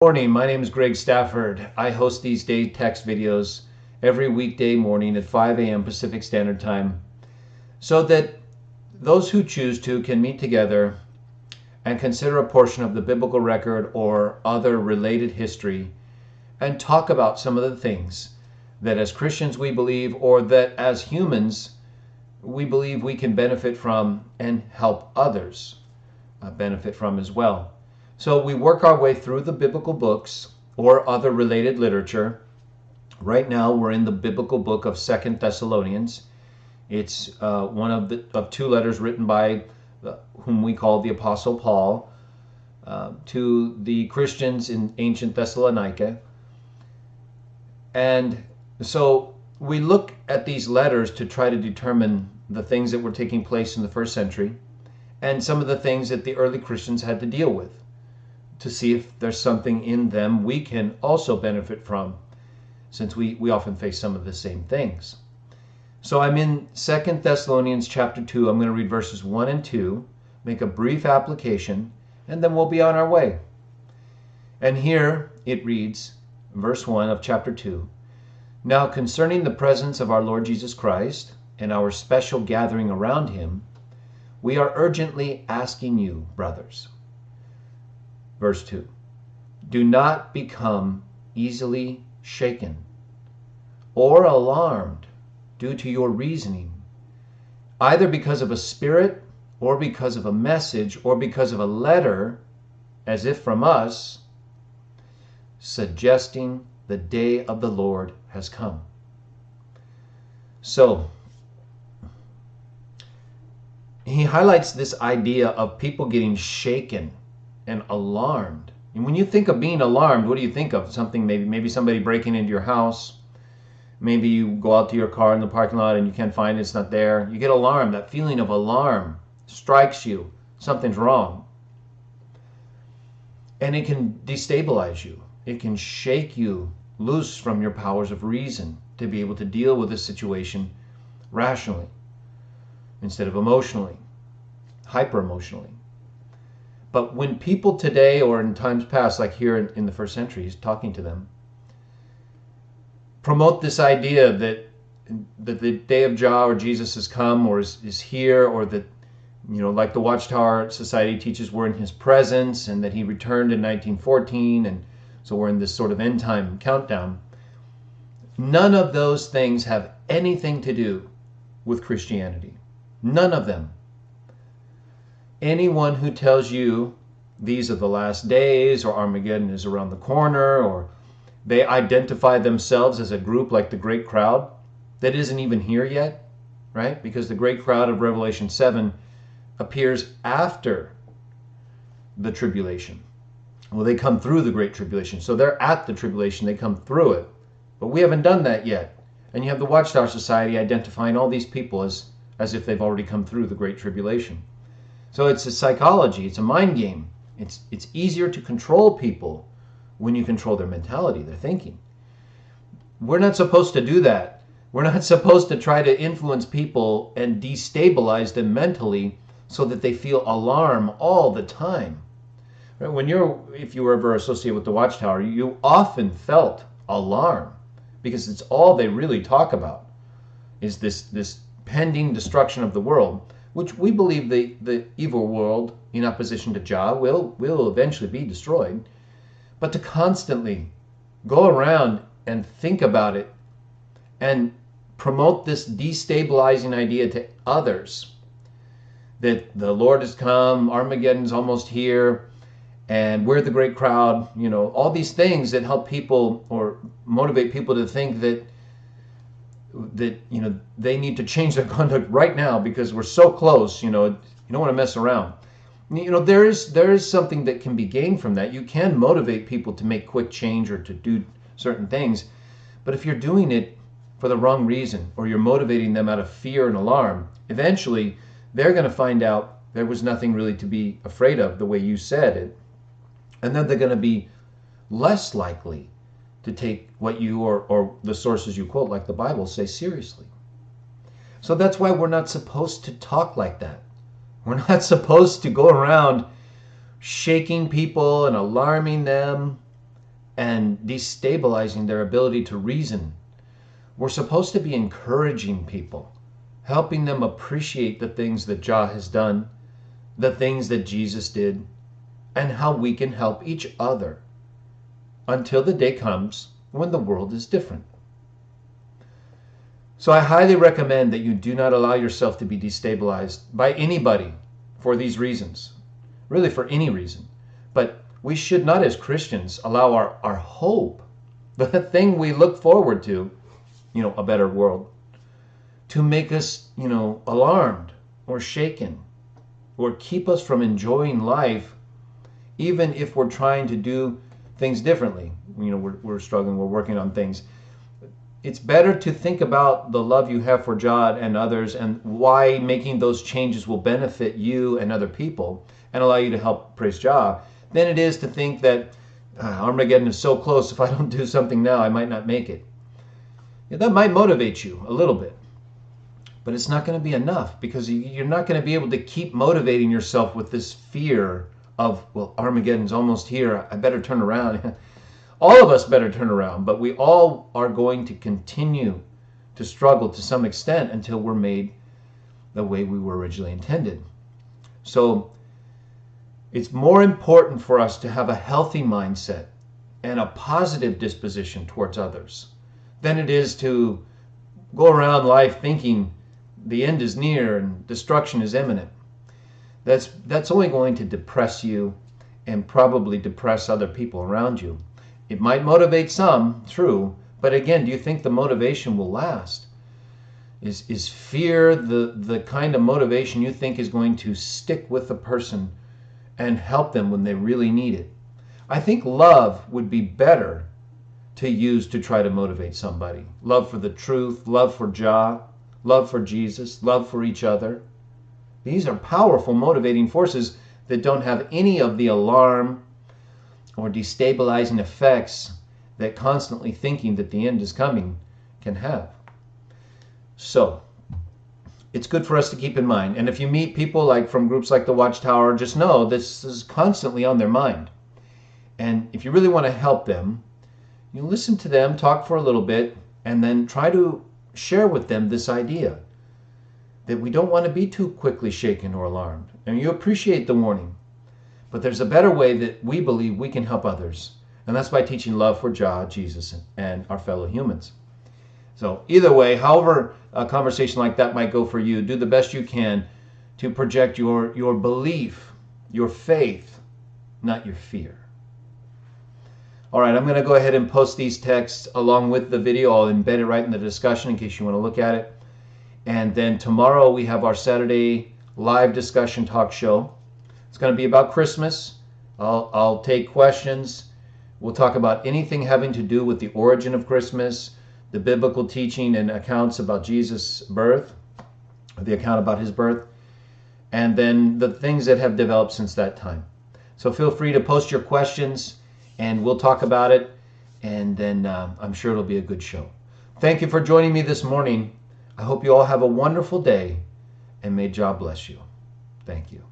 Morning, my name is Greg Stafford. I host these day text videos every weekday morning at 5 a.m. Pacific Standard Time so that those who choose to can meet together and consider a portion of the biblical record or other related history and talk about some of the things that as Christians we believe, or that as humans we believe we can benefit from and help others benefit from as well. So we work our way through the biblical books or other related literature. Right now we're in the biblical book of 2 Thessalonians. It's one of two letters written by whom we call the Apostle Paul to the Christians in ancient Thessalonica. And so we look at these letters to try to determine the things that were taking place in the first century and some of the things that the early Christians had to deal with, to see if there's something in them we can also benefit from, since we often face some of the same things. So I'm in 2 Thessalonians chapter 2. I'm going to read verses 1 and 2, make a brief application, and then we'll be on our way. And here it reads, verse 1 of chapter 2, "Now concerning the presence of our Lord Jesus Christ and our special gathering around him, we are urgently asking you, brothers." Verse 2, "Do not become easily shaken or alarmed due to your reasoning, either because of a spirit or because of a message or because of a letter, as if from us, suggesting the day of the Lord has come." So he highlights this idea of people getting shaken and alarmed. And when you think of being alarmed, what do you think of? Something, maybe somebody breaking into your house. Maybe you go out to your car in the parking lot and you can't find it, it's not there. You get alarmed. That feeling of alarm strikes you. Something's wrong. And it can destabilize you. It can shake you loose from your powers of reason to be able to deal with a situation rationally instead of emotionally, hyper emotionally. But when people today, or in times past, like here in the first century, he's talking to them, promote this idea that the day of Jah or Jesus has come or is here, or that, like the Watchtower Society teaches, we're in his presence and that he returned in 1914, and so we're in this sort of end time countdown. None of those things have anything to do with Christianity. None of them. Anyone who tells you these are the last days, or Armageddon is around the corner, or they identify themselves as a group like the great crowd that isn't even here yet, right? Because the great crowd of Revelation 7 appears after the tribulation. Well, they come through the great tribulation. So they're at the tribulation, they come through it. But we haven't done that yet. And you have the Watchtower Society identifying all these people as if they've already come through the great tribulation. So it's a psychology, it's a mind game. It's easier to control people when you control their mentality, their thinking. We're not supposed to do that. We're not supposed to try to influence people and destabilize them mentally so that they feel alarm all the time. If you were ever associated with the Watchtower, you often felt alarm because it's all they really talk about is this pending destruction of the world, which we believe the evil world in opposition to Jah will eventually be destroyed. But to constantly go around and think about it and promote this destabilizing idea to others that the Lord has come, Armageddon's almost here, and we're the great crowd, all these things that help people or motivate people to think that they need to change their conduct right now because we're so close. You don't want to mess around. There is something that can be gained from that. You can motivate people to make quick change or to do certain things, but if you're doing it for the wrong reason, or you're motivating them out of fear and alarm, eventually they're going to find out there was nothing really to be afraid of the way you said it, and then they're going to be less likely to take what you or the sources you quote, like the Bible, say seriously. So that's why we're not supposed to talk like that. We're not supposed to go around shaking people and alarming them and destabilizing their ability to reason. We're supposed to be encouraging people, helping them appreciate the things that Jah has done, the things that Jesus did, and how we can help each other until the day comes when the world is different. So I highly recommend that you do not allow yourself to be destabilized by anybody for these reasons, really for any reason. But we should not, as Christians, allow our hope, the thing we look forward to, a better world, to make us, alarmed or shaken or keep us from enjoying life, even if we're trying to do things differently. We're struggling, we're working on things. It's better to think about the love you have for God and others and why making those changes will benefit you and other people and allow you to help praise God than it is to think that Armageddon is so close, if I don't do something now, I might not make it. That might motivate you a little bit, but it's not going to be enough, because you're not going to be able to keep motivating yourself with this fear of, well, Armageddon's almost here, I better turn around. All of us better turn around, but we all are going to continue to struggle to some extent until we're made the way we were originally intended. So it's more important for us to have a healthy mindset and a positive disposition towards others than it is to go around life thinking the end is near and destruction is imminent. That's only going to depress you and probably depress other people around you. It might motivate some, true, but again, do you think the motivation will last? Is fear the kind of motivation you think is going to stick with a person and help them when they really need it? I think love would be better to use to try to motivate somebody. Love for the truth, love for Jah, love for Jesus, love for each other. These are powerful motivating forces that don't have any of the alarm or destabilizing effects that constantly thinking that the end is coming can have. So it's good for us to keep in mind. And if you meet people like from groups like the Watchtower, just know this is constantly on their mind. And if you really want to help them, you listen to them, talk for a little bit, and then try to share with them this idea that we don't want to be too quickly shaken or alarmed. And you appreciate the warning. But there's a better way that we believe we can help others. And that's by teaching love for Jah, Jesus, and our fellow humans. So either way, however a conversation like that might go for you, do the best you can to project your belief, your faith, not your fear. All right, I'm going to go ahead and post these texts along with the video. I'll embed it right in the discussion in case you want to look at it. And then tomorrow we have our Saturday live discussion talk show. It's going to be about Christmas. I'll take questions. We'll talk about anything having to do with the origin of Christmas, the biblical teaching and accounts about Jesus' birth, the account about his birth, and then the things that have developed since that time. So feel free to post your questions and we'll talk about it, and then I'm sure it'll be a good show. Thank you for joining me this morning. I hope you all have a wonderful day, and may God bless you. Thank you.